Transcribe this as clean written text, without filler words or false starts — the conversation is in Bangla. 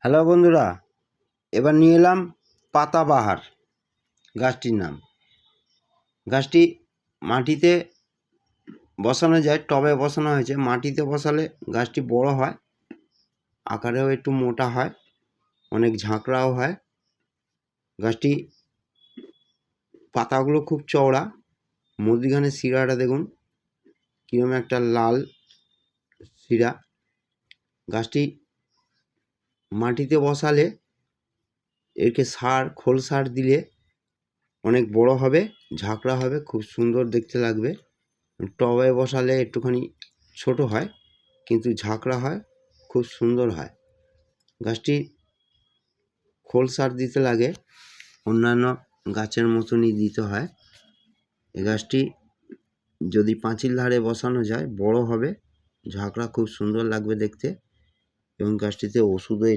হ্যালো বন্ধুরা, এবার নিয়ে এলাম পাতাবাহার গাছটির নাম। গাছটি মাটিতে বসানো যায়, টবে বসানো হয়েছে। মাটিতে বসালে গাছটি বড় হয়, আকারেও একটু মোটা হয়, অনেক ঝাঁকড়াও হয়। গাছটি পাতাগুলো খুব চওড়া, মধ্যিখানে শিরাটা দেখুন কীরকম একটা লাল শিরা। গাছটি মাটিতে বসালে একে খোল সার দিলে অনেক বড় হবে, ঝাঁকড়া হবে, খুব সুন্দর দেখতে লাগবে। টবে বসালে একটুখানি ছোট হয়, কিন্তু ঝাঁকড়া হয়, খুব সুন্দর হয়। গাছটি খোল সার দিতে লাগে, অন্যান্য গাছের মতনই দিতে হয়। এই গাছটি যদি পাঁচিল ধারে বসানো যায় বড় হবে, ঝাঁকড়া খুব সুন্দর লাগবে দেখতে, এবং গাছটিতে ওষুধও